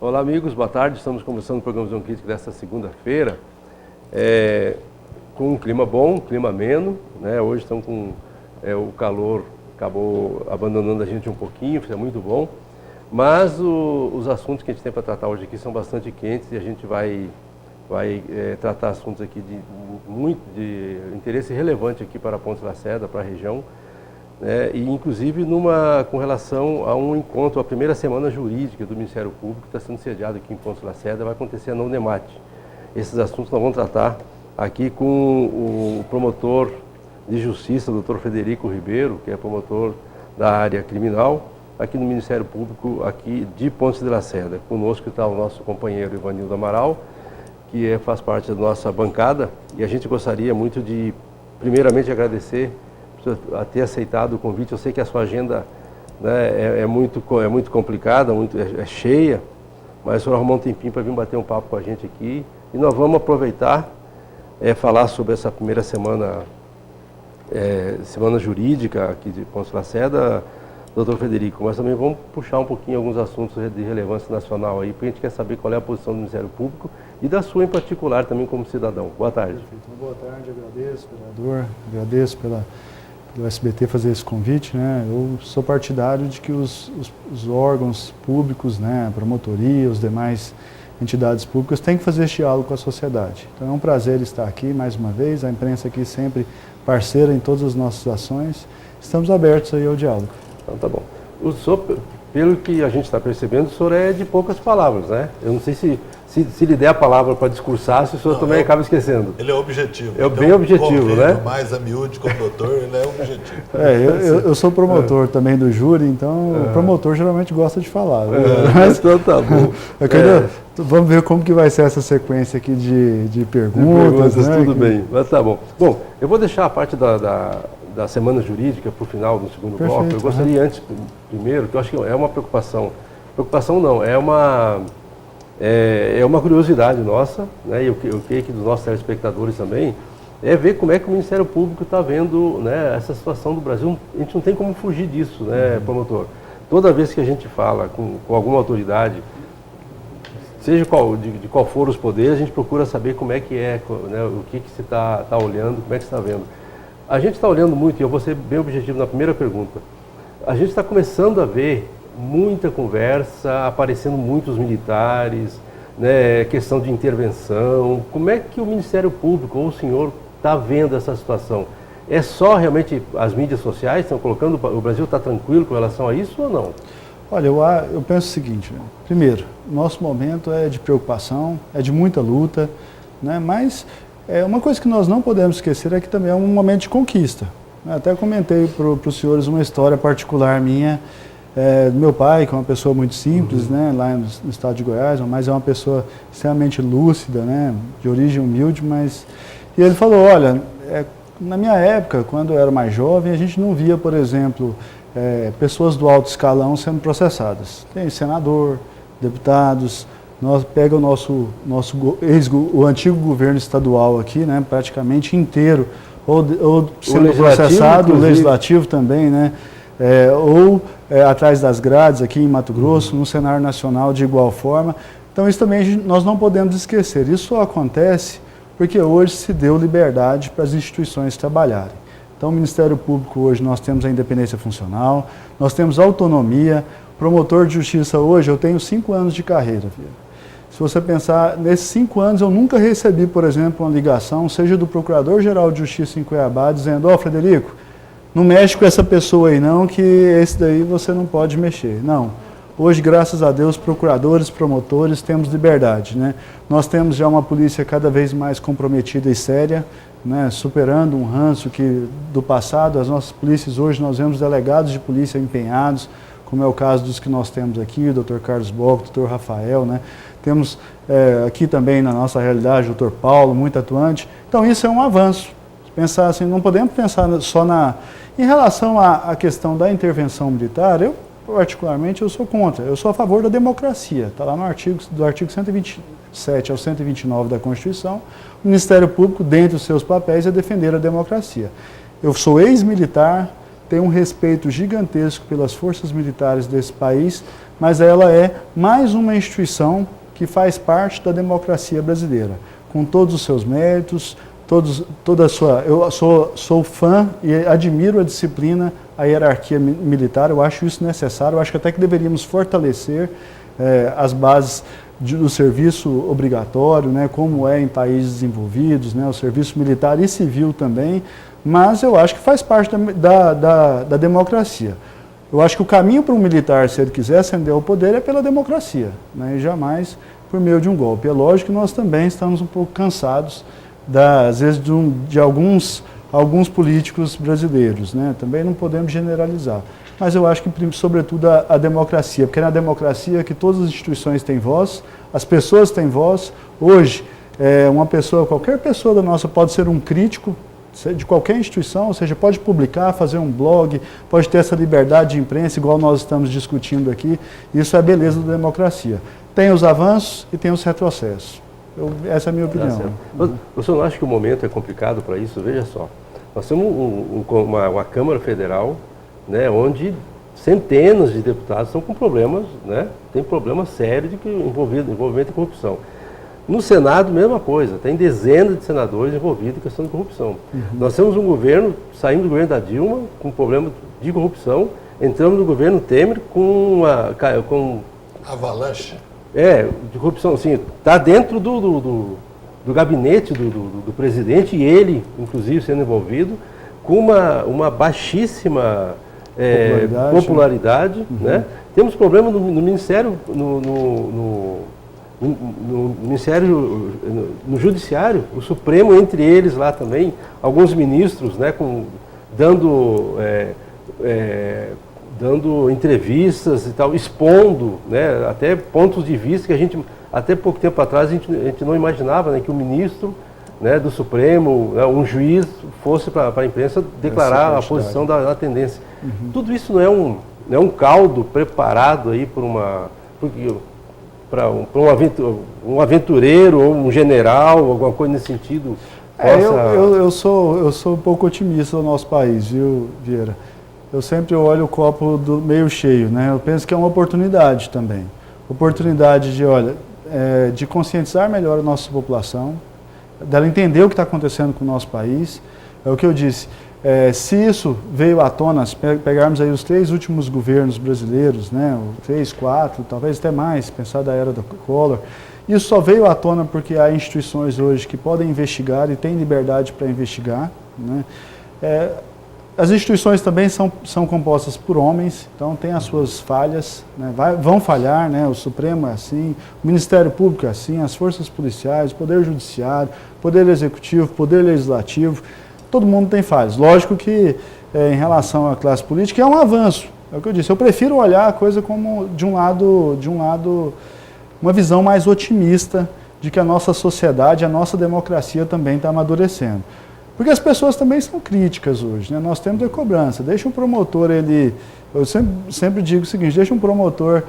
Olá, amigos, boa tarde. Estamos começando o programa Visão Crítica desta segunda-feira, com um clima bom, um clima ameno, né? Hoje estamos com o calor, acabou abandonando a gente um pouquinho, isso é muito bom, mas os assuntos que a gente tem para tratar hoje aqui são bastante quentes e a gente vai tratar assuntos aqui de interesse relevante aqui para Pontes Lacerda, para a região, né? E inclusive com relação a um encontro, a primeira semana jurídica do Ministério Público, que está sendo sediado aqui em Pontes Lacerda, vai acontecer na UNEMAT. Esses assuntos nós vamos tratar aqui com o promotor de Justiça, o Dr. Frederico Ribeiro, que é promotor da área criminal, aqui no Ministério Público aqui de Pontes de Lacerda. Conosco está o nosso companheiro Ivanildo Amaral, que faz parte da nossa bancada, e a gente gostaria muito de, primeiramente, agradecer a ter aceitado o convite. Eu sei que a sua agenda, né, é muito complicada, é cheia, mas o senhor arrumou um tempinho para vir bater um papo com a gente aqui, e nós vamos aproveitar, falar sobre essa primeira semana jurídica aqui de Pontes Lacerda, doutor Frederico, mas também vamos puxar um pouquinho alguns assuntos de relevância nacional aí, porque a gente quer saber qual é a posição do Ministério Público e da sua em particular também como cidadão. Boa tarde. Perfeito. Boa tarde, agradeço, vereador, agradeço pelo SBT fazer esse convite, né? Eu sou partidário de que os órgãos públicos, né, a promotoria, os demais entidades públicas têm que fazer esse diálogo com a sociedade. Então é um prazer estar aqui mais uma vez, a imprensa aqui sempre parceira em todas as nossas ações, estamos abertos aí ao diálogo. Então tá bom. O senhor, pelo que a gente está percebendo, o senhor é de poucas palavras, né? Eu não sei se lhe der a palavra para discursar, se o senhor também acaba escendendo. Ele é objetivo. É bem objetivo, né? Mais a miúde como doutor, ele é objetivo. Eu sou promotor também do júri, então o promotor geralmente gosta de falar. Mas então tá bom. Vamos ver como que vai ser essa sequência aqui de perguntas. Né? Tudo bem, mas tá bom. Bom, eu vou deixar a parte da semana jurídica para o final do segundo bloco. Eu gostaria antes, primeiro, que eu acho que é uma preocupação. Preocupação não, é uma curiosidade nossa, né, e eu creio que dos nossos telespectadores também, ver como é que o Ministério Público está vendo, né, essa situação do Brasil. A gente não tem como fugir disso, né, promotor? Toda vez que a gente fala com alguma autoridade, seja de qual for os poderes, a gente procura saber como é que né, o que se está olhando, como é que se está vendo. A gente está olhando muito, e eu vou ser bem objetivo na primeira pergunta, a gente está começando a ver muita conversa, aparecendo muitos militares, né, questão de intervenção. Como é que o Ministério Público, ou o senhor, está vendo essa situação? É só realmente as mídias sociais estão colocando, o Brasil está tranquilo com relação a isso ou não? Olha, eu penso o seguinte, né? Primeiro, nosso momento é de preocupação, é de muita luta, né? Mas uma coisa que nós não podemos esquecer é que também é um momento de conquista. Até comentei para os senhores uma história particular minha, do meu pai, que é uma pessoa muito simples, né, lá no estado de Goiás, mas é uma pessoa extremamente lúcida, né, de origem humilde, E ele falou, olha, na minha época, quando eu era mais jovem, a gente não via, por exemplo, pessoas do alto escalão sendo processadas. Tem senador, deputados, pega o o antigo governo estadual aqui, né, praticamente inteiro, ou sendo processado, o legislativo também, né, atrás das grades aqui em Mato Grosso, no cenário nacional de igual forma. Então isso também nós não podemos esquecer. Isso só acontece porque hoje se deu liberdade para as instituições trabalharem. Então o Ministério Público hoje nós temos a independência funcional, nós temos autonomia. Promotor de justiça hoje, eu tenho 5 anos de carreira, filho. Se você pensar, nesses 5 anos eu nunca recebi, por exemplo, uma ligação, seja do Procurador-Geral de Justiça em Cuiabá, dizendo, Frederico, não mexe com essa pessoa aí não, que esse daí você não pode mexer. Não. Hoje, graças a Deus, procuradores, promotores, temos liberdade, né? Nós temos já uma polícia cada vez mais comprometida e séria, né? Superando um ranço do passado. As nossas polícias hoje, nós vemos delegados de polícia empenhados, como é o caso dos que nós temos aqui, o Dr. Carlos Bock, o Dr. Rafael, né? Temos aqui também na nossa realidade o Dr. Paulo, muito atuante. Então isso é um avanço. Pensar assim, não podemos pensar só Em relação à questão da intervenção militar, eu particularmente eu sou contra. Eu sou a favor da democracia. Está lá no artigo 127 ao 129 da Constituição. O Ministério Público, dentre os seus papéis, é defender a democracia. Eu sou ex-militar, tem um respeito gigantesco pelas forças militares desse país, mas ela é mais uma instituição que faz parte da democracia brasileira, com todos os seus méritos, toda a sua... Eu sou fã e admiro a disciplina, a hierarquia militar, eu acho isso necessário, eu acho que até que deveríamos fortalecer as bases do serviço obrigatório, né, como é em países desenvolvidos, né, o serviço militar e civil também, mas eu acho que faz parte da democracia. Eu acho que o caminho para um militar, se ele quiser ascender ao poder, é pela democracia, né, e jamais por meio de um golpe. É lógico que nós também estamos um pouco cansados, às vezes, de alguns políticos brasileiros, né, também não podemos generalizar. Mas eu acho que, sobretudo, a democracia, porque é na democracia que todas as instituições têm voz, as pessoas têm voz. Hoje, qualquer pessoa da nossa pode ser um crítico de qualquer instituição, ou seja, pode publicar, fazer um blog, pode ter essa liberdade de imprensa, igual nós estamos discutindo aqui. Isso é a beleza da democracia. Tem os avanços e tem os retrocessos. Essa é a minha opinião. O senhor não acha que o momento é complicado para isso? Veja só, nós temos uma Câmara Federal, né, onde centenas de deputados estão com problemas, né, tem problemas sérios de envolvimento em corrupção. No Senado, mesma coisa, tem dezenas de senadores envolvidos em questão de corrupção. Nós temos um governo, saímos do governo da Dilma, com problema de corrupção, entramos no governo Temer com avalanche. De corrupção, assim, está dentro do gabinete do presidente, e ele, inclusive, sendo envolvido, com uma baixíssima popularidade, né? Temos problema no Ministério, no Judiciário, o Supremo, entre eles lá também, alguns ministros, né, dando entrevistas e tal, expondo, né, até pontos de vista que a gente, até pouco tempo atrás, a gente não imaginava, né, que o ministro, né, do Supremo, né, um juiz fosse para a imprensa declarar a posição da tendência. Tudo isso não é um caldo preparado aí para um aventureiro ou um general, alguma coisa nesse sentido? Eu sou um pouco otimista no nosso país, viu, Vieira? Eu sempre olho o copo meio cheio, né? Eu penso que é uma oportunidade também. Oportunidade de conscientizar melhor a nossa população, dela entender o que está acontecendo com o nosso país. É o que eu disse, se isso veio à tona, se pegarmos aí os 3 últimos governos brasileiros, né, 3, 4, talvez até mais, pensar da era do Collor, isso só veio à tona porque há instituições hoje que podem investigar e têm liberdade para investigar, né? As instituições também são compostas por homens, então tem as suas falhas, né? Vão falhar, né? O Supremo é assim, o Ministério Público é assim, as forças policiais, o Poder Judiciário, o Poder Executivo, o Poder Legislativo, todo mundo tem falhas. Lógico que em relação à classe política é um avanço, é o que eu disse, eu prefiro olhar a coisa como de um lado, uma visão mais otimista de que a nossa sociedade, a nossa democracia também está amadurecendo. Porque as pessoas também são críticas hoje, né? Nós temos a cobrança. Deixa um promotor, eu sempre digo o seguinte, deixa um promotor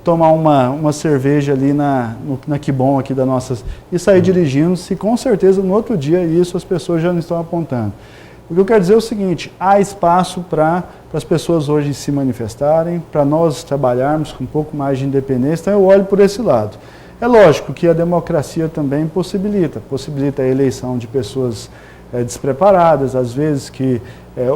tomar uma cerveja ali na Quibon aqui da nossa... e sair dirigindo, se com certeza no outro dia isso as pessoas já não estão apontando. O que eu quero dizer é o seguinte, há espaço para as pessoas hoje se manifestarem, para nós trabalharmos com um pouco mais de independência, então eu olho por esse lado. É lógico que a democracia também possibilita a eleição de pessoas despreparadas, às vezes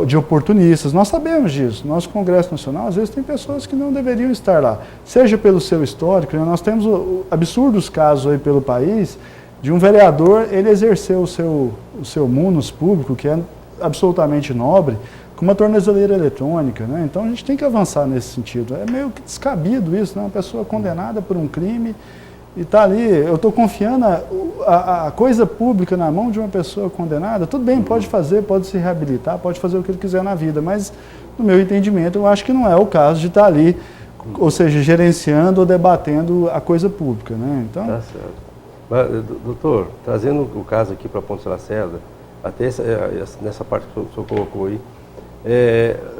de oportunistas. Nós sabemos disso. Nosso Congresso Nacional, às vezes, tem pessoas que não deveriam estar lá. Seja pelo seu histórico, né? Nós temos absurdos casos aí pelo país de um vereador, ele exerceu o seu munus público, que é absolutamente nobre, com uma tornozeleira eletrônica, né? Então a gente tem que avançar nesse sentido. É meio que descabido isso, né? Uma pessoa condenada por um crime e está ali, eu estou confiando a coisa pública na mão de uma pessoa condenada, tudo bem, pode se reabilitar, pode fazer o que ele quiser na vida, mas no meu entendimento eu acho que não é o caso de estar ali, ou seja, gerenciando ou debatendo a coisa pública, né? Então... Tá certo. Mas, doutor, trazendo o caso aqui para Pontes de Lacerda, até nessa parte que o senhor colocou aí,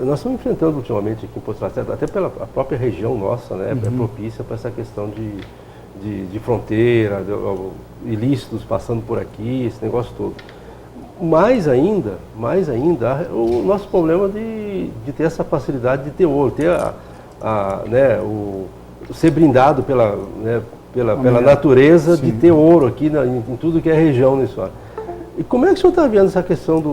nós estamos enfrentando ultimamente aqui em Pontes de Lacerda, até pela própria região nossa, né, é propícia para essa questão de fronteira, ilícitos passando por aqui, esse negócio todo. mais ainda, o nosso problema de ter essa facilidade de ter ouro, ter ser brindado pela natureza, sim, de ter ouro aqui em tudo que é região nisso. E como é que o senhor está vendo essa questão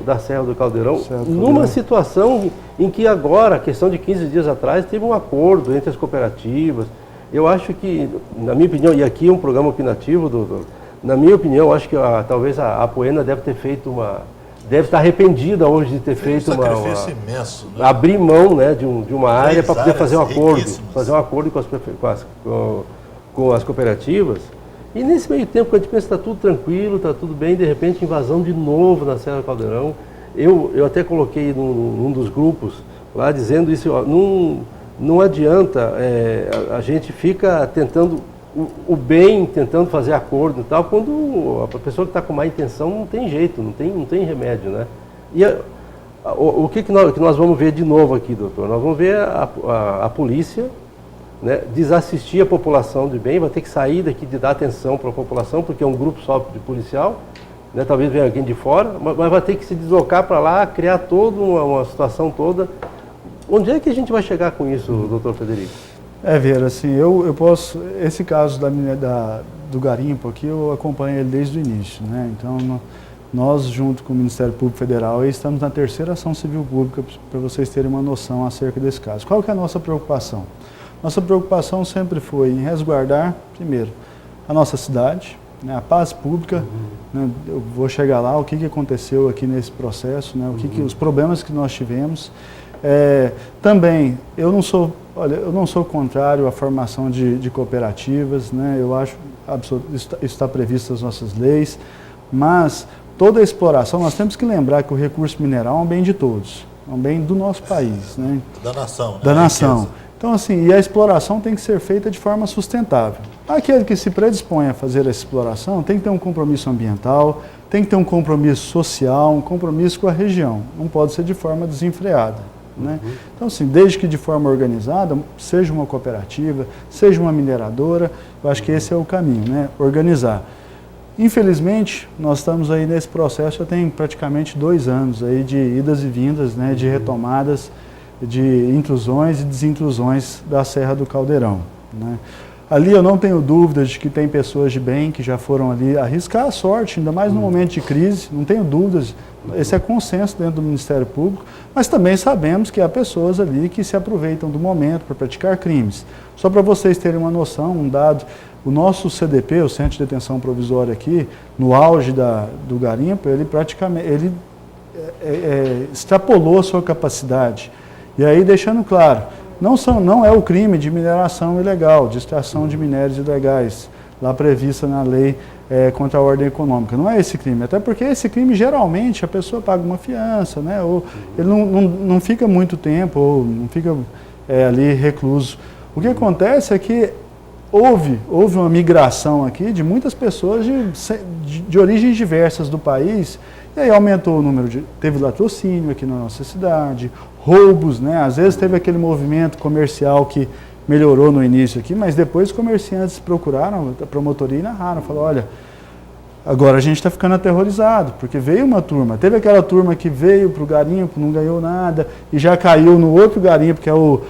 da Serra do Caldeirão, numa situação em que agora, a questão de 15 dias atrás, teve um acordo entre as cooperativas? Eu acho que, na minha opinião, e aqui é um programa opinativo, doutor, na minha opinião, eu acho que talvez a Apoena deve ter feito deve estar arrendida hoje de ter feito um sacrifício imenso, né? Abrir mão, né, de uma área para poder fazer um acordo com as cooperativas. E nesse meio tempo, quando a gente pensa que está tudo tranquilo, está tudo bem, de repente invasão de novo na Serra do Caldeirão. Eu até coloquei num dos grupos lá dizendo isso, ó, não adianta, a gente fica tentando o bem, tentando fazer acordo e tal, quando a pessoa que está com má intenção não tem jeito, não tem remédio, né? E o que nós vamos ver de novo aqui, doutor? Nós vamos ver a polícia, né, desassistir a população de bem, vai ter que sair daqui de dar atenção para a população, porque é um grupo só de policial, né, talvez venha alguém de fora, mas vai ter que se deslocar para lá, criar toda uma situação toda. Onde é que a gente vai chegar com isso, doutor Frederico? Vieira, assim, eu posso, esse caso do garimpo aqui, eu acompanho ele desde o início, né? Então, nós, junto com o Ministério Público Federal, estamos na 3ª ação civil pública, para vocês terem uma noção acerca desse caso. Qual que é a nossa preocupação? Nossa preocupação sempre foi em resguardar, primeiro, a nossa cidade, né, a paz pública, né, eu vou chegar lá, o que aconteceu aqui nesse processo, né, os problemas que nós tivemos. Também, eu não sou contrário à formação de cooperativas, né, eu acho isso está previsto nas nossas leis, mas toda a exploração, nós temos que lembrar que o recurso mineral é um bem de todos, é um bem do nosso país. Né? Da nação. Né? Da nação. Então, assim, e a exploração tem que ser feita de forma sustentável. Aquele que se predispõe a fazer essa exploração tem que ter um compromisso ambiental, tem que ter um compromisso social, um compromisso com a região. Não pode ser de forma desenfreada. Né? Então, assim, desde que de forma organizada, seja uma cooperativa, seja uma mineradora, eu acho que esse é o caminho, né? Organizar. Infelizmente, nós estamos aí nesse processo, já tem praticamente 2 anos aí de idas e vindas, né? De retomadas, de intrusões e desintrusões da Serra do Caldeirão. Né? Ali eu não tenho dúvidas de que tem pessoas de bem que já foram ali arriscar a sorte, ainda mais no momento de crise, não tenho dúvidas, esse é consenso dentro do Ministério Público, mas também sabemos que há pessoas ali que se aproveitam do momento para praticar crimes. Só para vocês terem uma noção, um dado, o nosso CDP, o Centro de Detenção Provisória aqui, no auge do garimpo, ele praticamente extrapolou a sua capacidade. E aí, deixando claro, não é o crime de mineração ilegal, de extração de minérios ilegais, lá prevista na lei contra a ordem econômica. Não é esse crime, até porque esse crime, geralmente, a pessoa paga uma fiança, né? Ou ele não fica muito tempo, ou não fica ali recluso. O que acontece é que houve uma migração aqui de muitas pessoas de origens diversas do país, e aí aumentou o número teve latrocínio aqui na nossa cidade, roubos, né? Às vezes teve aquele movimento comercial que melhorou no início aqui, mas depois os comerciantes procuraram a promotoria e narraram, falaram, olha, agora a gente está ficando aterrorizado, porque veio uma turma, teve aquela turma que veio para o garimpo, não ganhou nada, e já caiu no outro garimpo, que é o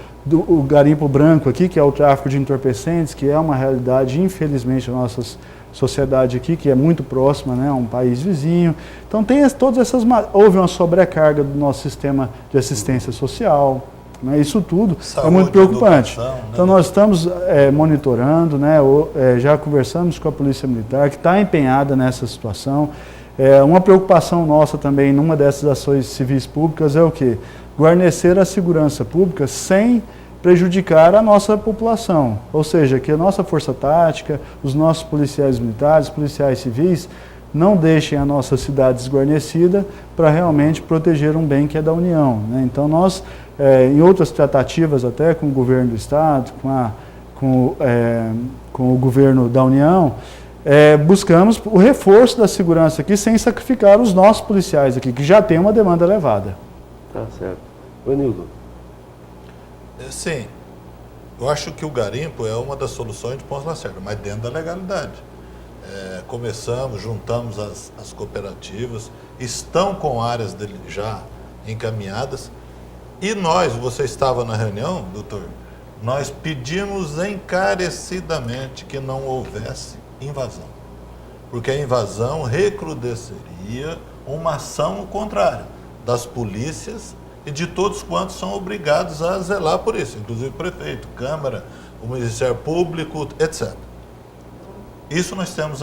garimpo branco aqui, que é o tráfico de entorpecentes, que é uma realidade, infelizmente, da nossa sociedade aqui, que é muito próxima, né, a um país vizinho. Então tem todas essas... Houve uma sobrecarga do nosso sistema de assistência social, né, isso tudo é muito preocupante. Educação, né? Então nós estamos monitorando, né, já conversamos com a Polícia Militar, que está empenhada nessa situação. Uma preocupação nossa também, numa dessas ações civis públicas, é o quê? Guarnecer a segurança pública sem prejudicar a nossa população, ou seja, que a nossa força tática, os nossos policiais militares, policiais civis, não deixem a nossa cidade desguarnecida para realmente proteger um bem que é da União. Né? Então nós, em outras tratativas até com o governo do Estado, com o governo da União, buscamos o reforço da segurança aqui sem sacrificar os nossos policiais aqui, que já tem uma demanda elevada. Tá certo. Vanildo. Sim, eu acho que o garimpo é uma das soluções de Ponce Lacerda, mas dentro da legalidade. começamos, juntamos as cooperativas, estão com áreas já encaminhadas. E nós, você estava na reunião, doutor, nós pedimos encarecidamente que não houvesse invasão. Porque a invasão recrudesceria uma ação contrária das polícias e de todos quantos são obrigados a zelar por isso, inclusive o prefeito, Câmara, o Ministério Público, etc. Isso nós temos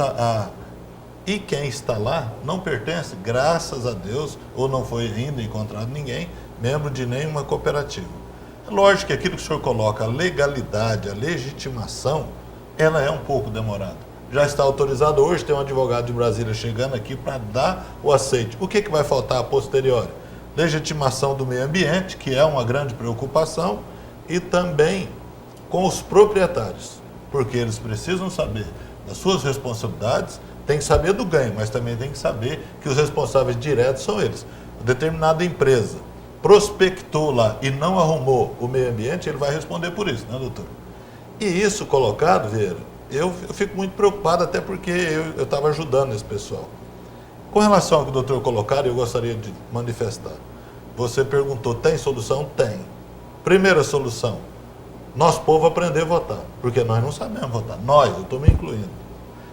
E quem está lá não pertence, graças a Deus, ou não foi ainda encontrado ninguém, membro de nenhuma cooperativa. É lógico que aquilo que o senhor coloca, a legalidade, a legitimação, ela é um pouco demorada. Já está autorizado hoje, tem um advogado de Brasília chegando aqui para dar o aceite. O que vai faltar a posteriori? Legitimação do meio ambiente, que é uma grande preocupação, e também com os proprietários, porque eles precisam saber das suas responsabilidades, tem que saber do ganho, mas também tem que saber que os responsáveis diretos são eles. Determinada empresa prospectou lá e não arrumou o meio ambiente, ele vai responder por isso, né, doutor? E isso colocado, Vieira, eu fico muito preocupado, até porque eu estava ajudando esse pessoal. Com relação ao que o doutor colocar, eu gostaria de manifestar. Você perguntou, tem solução? Tem. Primeira solução, nosso povo aprender a votar, porque nós não sabemos votar. Nós, eu estou me incluindo.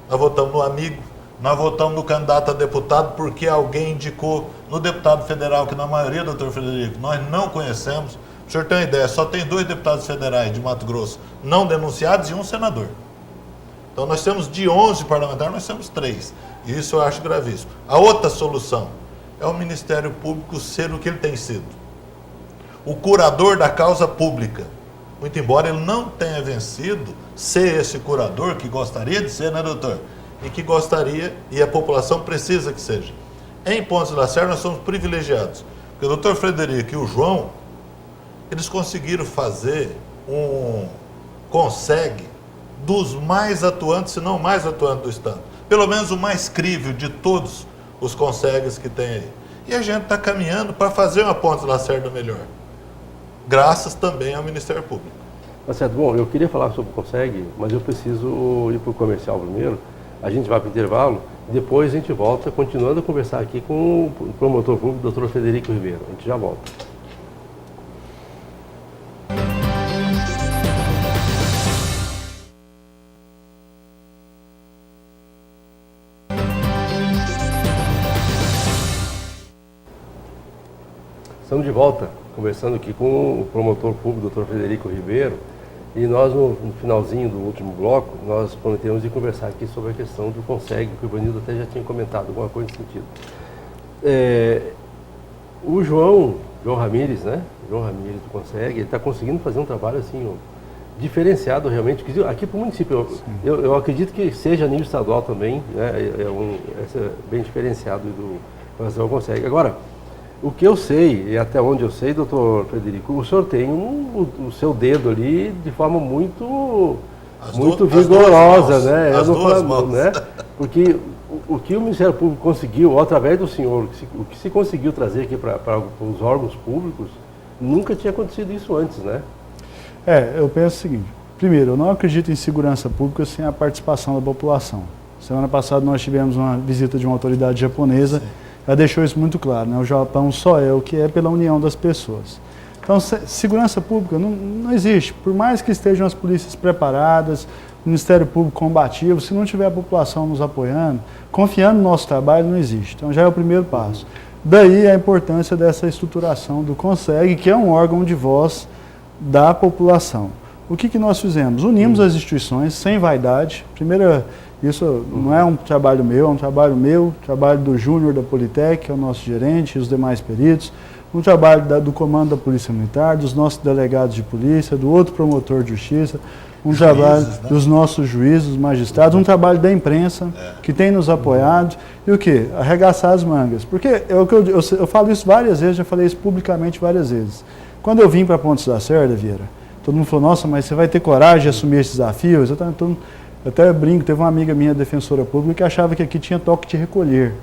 Nós votamos no amigo, nós votamos no candidato a deputado porque alguém indicou no deputado federal, que na maioria, doutor Frederico, nós não conhecemos. O senhor tem uma ideia, só tem 2 deputados federais de Mato Grosso não denunciados e 1 senador. Então nós temos de 11 parlamentares, nós temos 3. E isso eu acho gravíssimo. A outra solução é o Ministério Público ser o que ele tem sido. O curador da causa pública. Muito embora ele não tenha vencido ser esse curador que gostaria de ser, né, doutor? E que gostaria, e a população precisa que seja. Em Pontes de Lacerda nós somos privilegiados. Porque o doutor Frederico e o João, eles conseguiram fazer consegue dos mais atuantes, se não o mais atuante do Estado. Pelo menos o mais crível de todos os consegues que tem aí. E a gente está caminhando para fazer uma Pontes de Lacerda melhor. Graças também ao Ministério Público. Tá certo. Bom, eu queria falar sobre o Consegue, mas eu preciso ir para o comercial primeiro. A gente vai para o intervalo, depois a gente volta, continuando a conversar aqui com o promotor público, doutor Frederico Ribeiro. A gente já volta. Estamos de volta, conversando aqui com o promotor público, doutor Frederico Ribeiro, e nós, no finalzinho do último bloco, nós prometemos de conversar aqui sobre a questão do Consegue, que o Ivanildo até já tinha comentado, alguma coisa nesse sentido. O João Ramírez, né? João Ramírez do Consegue, ele está conseguindo fazer um trabalho assim, diferenciado realmente, aqui para o município. Eu acredito que seja a nível estadual também, né? É bem diferenciado do Brasil Consegue. Agora, o que eu sei, e até onde eu sei, doutor Frederico, o senhor tem o seu dedo ali de forma muito vigorosa, né? As duas mãos. Né? Porque o que o Ministério Público conseguiu, através do senhor, o que se conseguiu trazer aqui para os órgãos públicos, nunca tinha acontecido isso antes, né? Eu penso o seguinte, primeiro, eu não acredito em segurança pública sem a participação da população. Semana passada nós tivemos uma visita de uma autoridade japonesa. Sim. Ela deixou isso muito claro, né? O Japão só é o que é pela união das pessoas. Então, segurança pública não existe. Por mais que estejam as polícias preparadas, o Ministério Público combativo, se não tiver a população nos apoiando, confiando no nosso trabalho, não existe. Então, já é o primeiro passo. Daí a importância dessa estruturação do Consegue, que é um órgão de voz da população. O que nós fizemos? Unimos as instituições sem vaidade. Isso não é um trabalho meu, é um trabalho do Júnior da Politec, que é o nosso gerente, e os demais peritos, um trabalho do comando da Polícia Militar, dos nossos delegados de polícia, do outro promotor de justiça, trabalho, né? Dos nossos juízes, magistrados, um trabalho da imprensa, que tem nos apoiado, e o quê? Arregaçar as mangas. Porque eu falo isso várias vezes, já falei isso publicamente várias vezes. Quando eu vim para Pontes da Lacerda, Vieira, todo mundo falou, nossa, mas você vai ter coragem de assumir esse desafio? Eu até brinco, teve uma amiga minha, defensora pública, que achava que aqui tinha toque de recolher.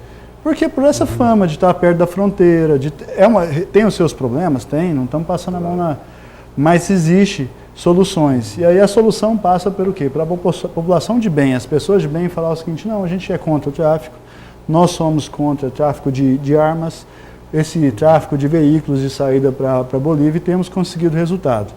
Porque por essa fama de estar perto da fronteira, tem os seus problemas? Tem, não estamos passando a mão na... Mas existe soluções. E aí a solução passa pelo quê? Para a população de bem, as pessoas de bem falar o seguinte: não, a gente é contra o tráfico, nós somos contra o tráfico de armas, esse tráfico de veículos de saída para a Bolívia, e temos conseguido resultado.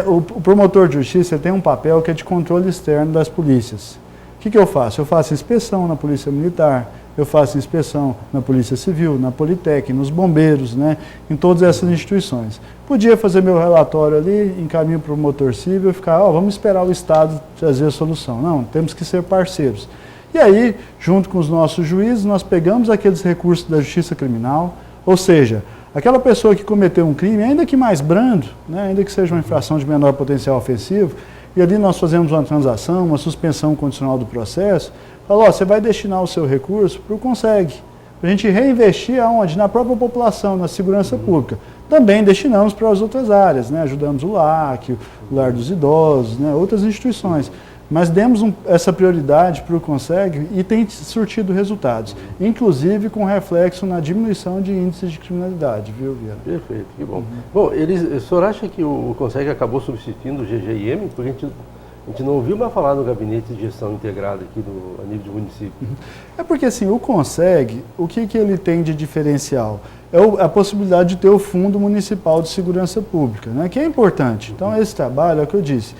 O promotor de justiça tem um papel que é de controle externo das polícias. O que eu faço? Eu faço inspeção na Polícia Militar, eu faço inspeção na Polícia Civil, na Politec, nos bombeiros, né, em todas essas instituições. Podia fazer meu relatório ali, encaminho para o promotor civil e ficar, vamos esperar o Estado trazer a solução. Não, temos que ser parceiros. E aí, junto com os nossos juízes, nós pegamos aqueles recursos da justiça criminal, ou seja, aquela pessoa que cometeu um crime, ainda que mais brando, né, ainda que seja uma infração de menor potencial ofensivo, e ali nós fazemos uma transação, uma suspensão condicional do processo, fala, você vai destinar o seu recurso para o CONSEG, para a gente reinvestir aonde? Na própria população, na segurança pública. Também destinamos para as outras áreas, né, ajudamos o LAC, o Lar dos Idosos, né, outras instituições. Mas demos essa prioridade para o CONSEG e tem surtido resultados, inclusive com reflexo na diminuição de índices de criminalidade, viu, Vieira? Perfeito, que bom. Bom, o senhor acha que o CONSEG acabou substituindo o GGIM? Porque a gente não ouviu mais falar no gabinete de gestão integrada aqui a nível de município. É porque assim, o CONSEG, o que ele tem de diferencial? É a possibilidade de ter o Fundo Municipal de Segurança Pública, né, que é importante. Então esse trabalho, é o que eu disse,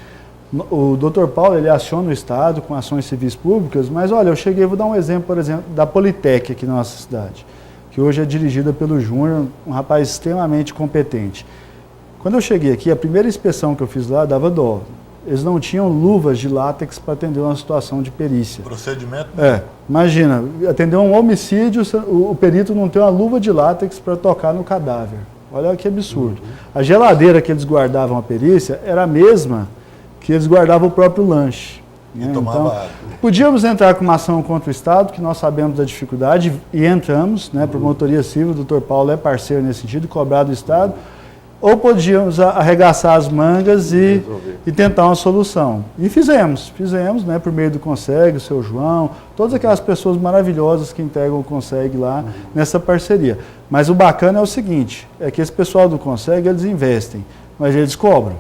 o Dr. Paulo, ele aciona o Estado com ações civis públicas, mas olha, vou dar um exemplo, por exemplo, da Politec aqui na nossa cidade, que hoje é dirigida pelo Júnior, um rapaz extremamente competente. Quando eu cheguei aqui, a primeira inspeção que eu fiz lá dava dó. Eles não tinham luvas de látex para atender uma situação de perícia. Procedimento? Imagina, atender um homicídio, o perito não tem uma luva de látex para tocar no cadáver. Olha que absurdo. A geladeira que eles guardavam a perícia era a mesma que eles guardavam o próprio lanche. E tomava água. Podíamos entrar com uma ação contra o Estado, que nós sabemos da dificuldade, e entramos, né, promotoria civil, o doutor Paulo é parceiro nesse sentido, cobrar do Estado, ou podíamos arregaçar as mangas e tentar uma solução. E fizemos, né, por meio do CONSEG, o seu João, todas aquelas pessoas maravilhosas que integram o CONSEG lá nessa parceria. Mas o bacana é o seguinte, é que esse pessoal do CONSEG, eles investem, mas eles cobram.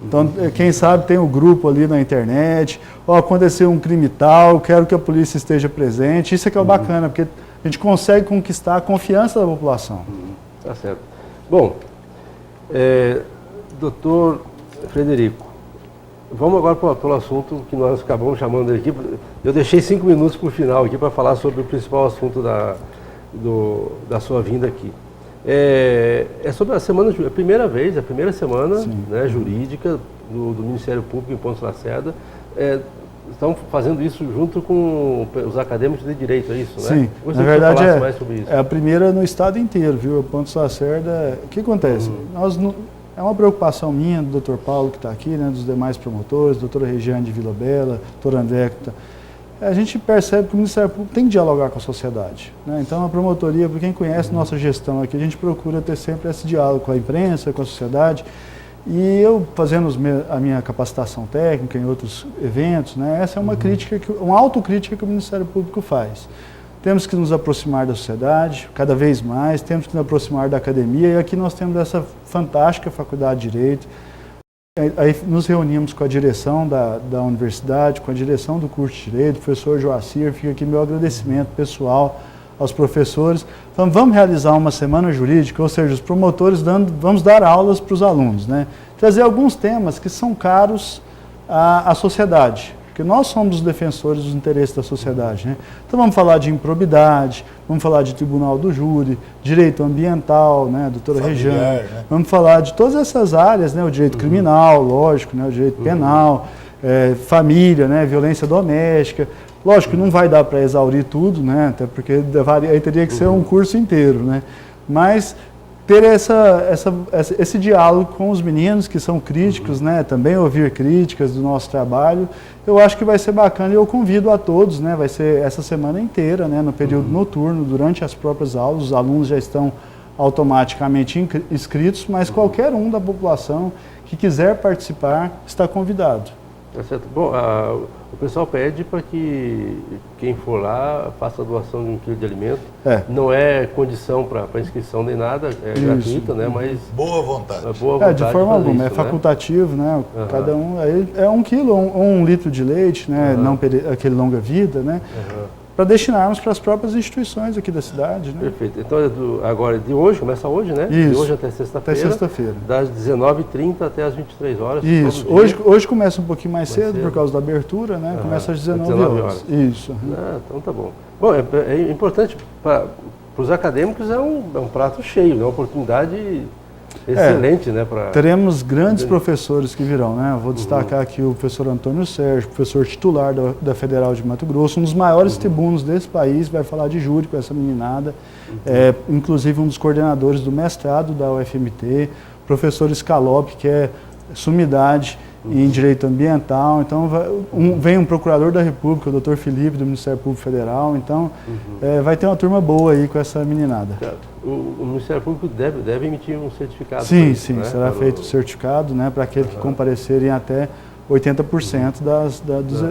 Então, quem sabe tem um grupo ali na internet, aconteceu um crime tal, quero que a polícia esteja presente. Isso é que é o bacana, porque a gente consegue conquistar a confiança da população. Tá certo. Bom, doutor Frederico, vamos agora pelo assunto que nós acabamos chamando aqui. Eu deixei 5 minutos para o final aqui para falar sobre o principal assunto da sua vinda aqui. É sobre a semana, a primeira semana, né, jurídica do Ministério Público em Pontes Lacerda. Estão fazendo isso junto com os acadêmicos de direito, é isso, né? Sim, na verdade é a primeira no estado inteiro, viu? Pontes Lacerda, o que acontece? É uma preocupação minha, do Dr. Paulo que está aqui, né, dos demais promotores, doutora Regiane de Vila Bela, doutor André que está... A gente percebe que o Ministério Público tem que dialogar com a sociedade, né? Então a promotoria, por quem conhece nossa gestão aqui, a gente procura ter sempre esse diálogo com a imprensa, com a sociedade. E eu fazendo a minha capacitação técnica em outros eventos, né, essa é uma crítica, uma autocrítica que o Ministério Público faz. Temos que nos aproximar da sociedade, cada vez mais, temos que nos aproximar da academia, e aqui nós temos essa fantástica Faculdade de Direito. Aí nos reunimos com a direção da universidade, com a direção do curso de Direito, o professor Joacir, fica aqui meu agradecimento pessoal aos professores. Então, vamos realizar uma semana jurídica, ou seja, os promotores vamos dar aulas para os alunos, né? Trazer alguns temas que são caros à sociedade, porque nós somos os defensores dos interesses da sociedade, né? Então vamos falar de improbidade, vamos falar de tribunal do júri, direito ambiental, né, doutora Regiane, né? Vamos falar de todas essas áreas, né, o direito criminal, lógico, né, o direito penal, família, né, violência doméstica. Lógico que não vai dar para exaurir tudo, né, até porque aí teria que ser um curso inteiro, né, mas ter esse diálogo com os meninos que são críticos, né, também ouvir críticas do nosso trabalho, eu acho que vai ser bacana e eu convido a todos, né, vai ser essa semana inteira, né, no período noturno, durante as próprias aulas, os alunos já estão automaticamente inscritos, mas qualquer um da população que quiser participar está convidado. Tá certo. Bom, O pessoal pede para que quem for lá faça a doação de 1 quilo de alimento. Não é condição para inscrição nem nada, é gratuita, né? Mas boa vontade. Boa vontade de forma alguma, é isso, facultativo, né? Cada um, é 1 quilo ou 1 litro de leite, né? Não aquele longa-vida, né? Para destinarmos para as próprias instituições aqui da cidade, né? Perfeito. Então, agora de hoje, começa hoje, né? Isso. De hoje até sexta-feira. Até sexta-feira. Das 19h30 até as 23 horas. Isso. Hoje começa um pouquinho mais cedo, por causa da abertura, né? Começa às 19 horas. Isso. Então tá bom. Bom, é importante para os acadêmicos, é um prato cheio, né? Uma oportunidade excelente, né? Teremos grandes professores que virão, né? Eu vou destacar aqui o professor Antônio Sérgio, professor titular da Federal de Mato Grosso, um dos maiores tribunos desse país, vai falar de júri com essa meninada, inclusive um dos coordenadores do mestrado da UFMT, professor Scalop, que é sumidade em direito ambiental, então vem um procurador da República, o doutor Felipe, do Ministério Público Federal, então vai ter uma turma boa aí com essa meninada. O Ministério Público deve emitir um certificado. Sim, isso, né? será feito o certificado, né, para aqueles que comparecerem até 80%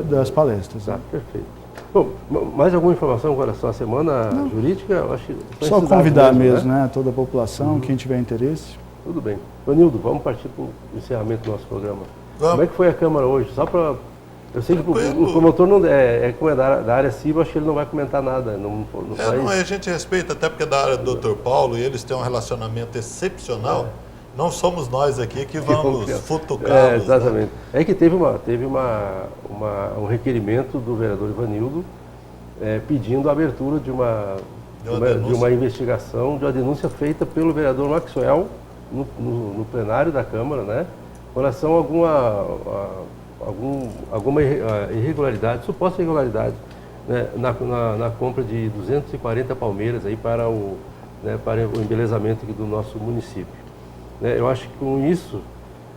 das palestras. Tá, perfeito. Bom, mais alguma informação com relação à semana jurídica? Eu acho que só convidar mesmo, né, toda a população, quem tiver interesse. Tudo bem. Vanildo, vamos partir para o encerramento do nosso programa. Como é que foi a Câmara hoje? Só para... Eu sei que o promotor não como é da área civil, acho que ele não vai comentar nada. A gente respeita, até porque é da área do Dr. Paulo e eles têm um relacionamento excepcional. Não somos nós aqui que vamos futucá-los. Exatamente. Né? É que teve um requerimento do vereador Ivanildo pedindo a abertura de uma investigação, de uma denúncia feita pelo vereador Maxwell no plenário da Câmara, né? Com relação a alguma irregularidade, suposta irregularidade, né, na compra de 240 palmeiras aí para o embelezamento aqui do nosso município. Né, eu acho que com isso,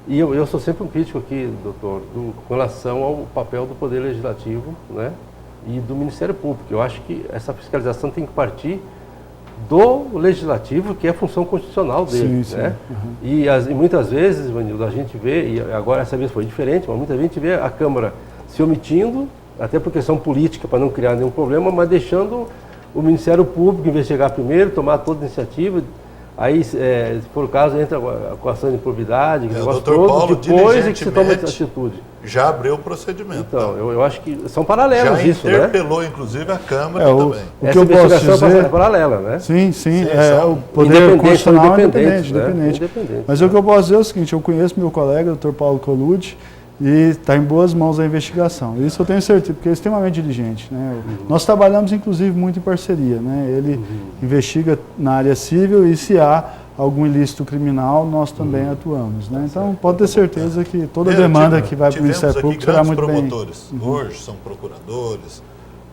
e eu sou sempre um crítico aqui, doutor, com relação ao papel do Poder Legislativo, né, e do Ministério Público. Eu acho que essa fiscalização tem que partir do Legislativo, que é a função constitucional dele. Sim, né? E muitas vezes, Vanildo, a gente vê, e agora essa vez foi diferente, mas muita gente vê a Câmara se omitindo, até por questão política, para não criar nenhum problema, mas deixando o Ministério Público investigar primeiro, tomar toda a iniciativa. Aí, se for o caso, entra com a ação de improbidade, o Dr. Paulo, depois é que se toma essa atitude. Já abriu o procedimento. Então, eu acho que são paralelos isso, né? Já interpelou, inclusive, a Câmara também. Essa investigação é paralela, né? Sim. O Poder Constitucional é independente. Mas o que eu posso dizer é o seguinte, eu conheço meu colega, o Dr. Paulo Colucci, e está em boas mãos a investigação. Isso eu tenho certeza, porque é extremamente diligente. Né? Nós trabalhamos, inclusive, muito em parceria. Né? Ele investiga na área civil e se há algum ilícito criminal, nós também atuamos. Né? Então, pode ter certeza que toda demanda que vai para o Ministério Público será muito bem... promotores. Hoje são procuradores.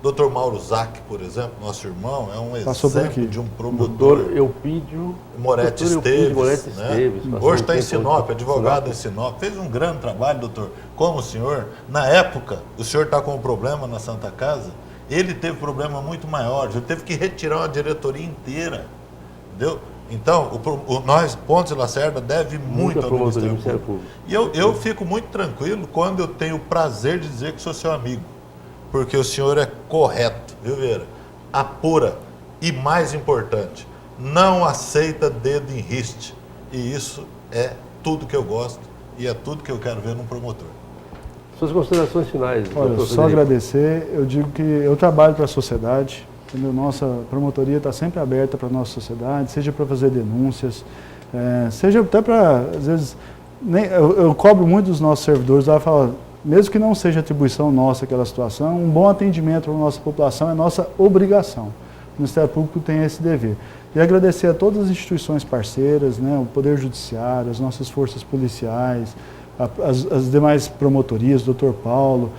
Dr. Mauro Zac, por exemplo, nosso irmão, é um exemplo de um promotor. Doutor Eupídio Moretti Esteves, né? Hoje está em Sinop, advogado Sinop. em Sinop. Fez um grande trabalho, doutor. Como o senhor, na época, o senhor está com um problema na Santa Casa, ele teve problema muito maior, já teve que retirar uma diretoria inteira. Entendeu? Então, nós, Pontes e Lacerda, deve muito ao Ministério Público. E eu fico muito tranquilo quando eu tenho o prazer de dizer que sou seu amigo. Porque o senhor é correto, viu, Vera? Apura e, mais importante, não aceita dedo em riste. E isso é tudo que eu gosto e é tudo que eu quero ver num promotor. Suas considerações finais. Olha, só agradecer. Eu digo que eu trabalho para a sociedade, entendeu? Nossa promotoria está sempre aberta para a nossa sociedade, seja para fazer denúncias, seja até para, às vezes, eu cobro muito dos nossos servidores, lá falo, mesmo que não seja atribuição nossa aquela situação, um bom atendimento para a nossa população é nossa obrigação. O Ministério Público tem esse dever. E agradecer a todas as instituições parceiras, né, o Poder Judiciário, as nossas forças policiais, as demais promotorias, o Dr. Paulo,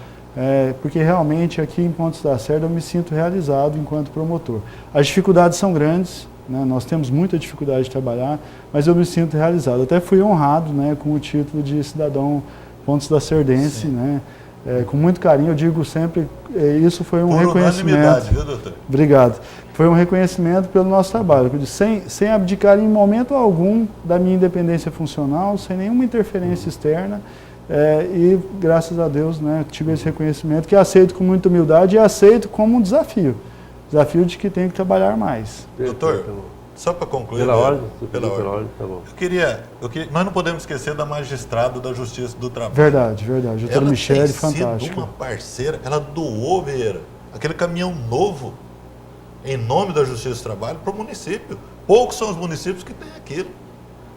porque realmente aqui em Pontes da Lacerda eu me sinto realizado enquanto promotor. As dificuldades são grandes, né, nós temos muita dificuldade de trabalhar, mas eu me sinto realizado. Até fui honrado, né, com o título de cidadão Pontes Lacerdense, né? Com muito carinho, eu digo sempre, isso foi um reconhecimento. Viu, doutor? Obrigado. Foi um reconhecimento pelo nosso trabalho, sem abdicar em momento algum da minha independência funcional, sem nenhuma interferência externa, E graças a Deus, né, tive esse reconhecimento que aceito com muita humildade e aceito como um desafio. Desafio de que tenho que trabalhar mais. Doutor, só para concluir... Pela ordem? Pela ordem. Tá bom. Nós não podemos esquecer da magistrada da Justiça do Trabalho. Verdade. Doutora Michele, fantástica. Ela tem sido uma parceira, ela doou, Vieira, aquele caminhão novo, em nome da Justiça do Trabalho, para o município. Poucos são os municípios que têm aquilo.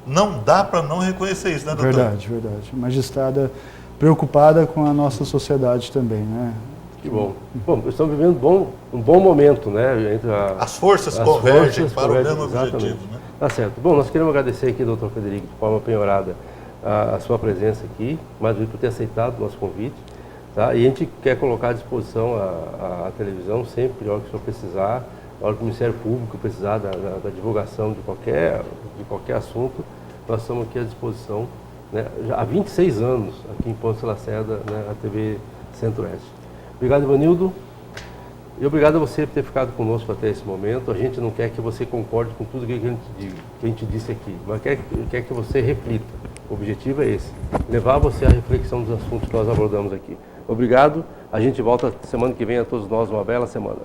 Não dá para não reconhecer isso, né, doutor? Verdade. Magistrada preocupada com a nossa sociedade também, né? Que bom. Bom, estamos vivendo um bom momento, né? Entre as forças convergem para o mesmo objetivo, né? Tá certo. Bom, nós queremos agradecer aqui, doutor Frederico, de forma penhorada, a sua presença aqui, mais por ter aceitado o nosso convite. Tá? E a gente quer colocar à disposição a televisão sempre, na hora que o senhor precisar, na hora que o Ministério Público precisar da divulgação de qualquer assunto, nós estamos aqui à disposição, né? Já há 26 anos aqui em Ponce Lacerda, né, a TV Centro-Oeste. Obrigado, Ivanildo. E obrigado a você por ter ficado conosco até esse momento. A gente não quer que você concorde com tudo que a gente disse aqui, mas quer que você reflita. O objetivo é esse, levar você à reflexão dos assuntos que nós abordamos aqui. Obrigado. A gente volta semana que vem a todos nós. Uma bela semana.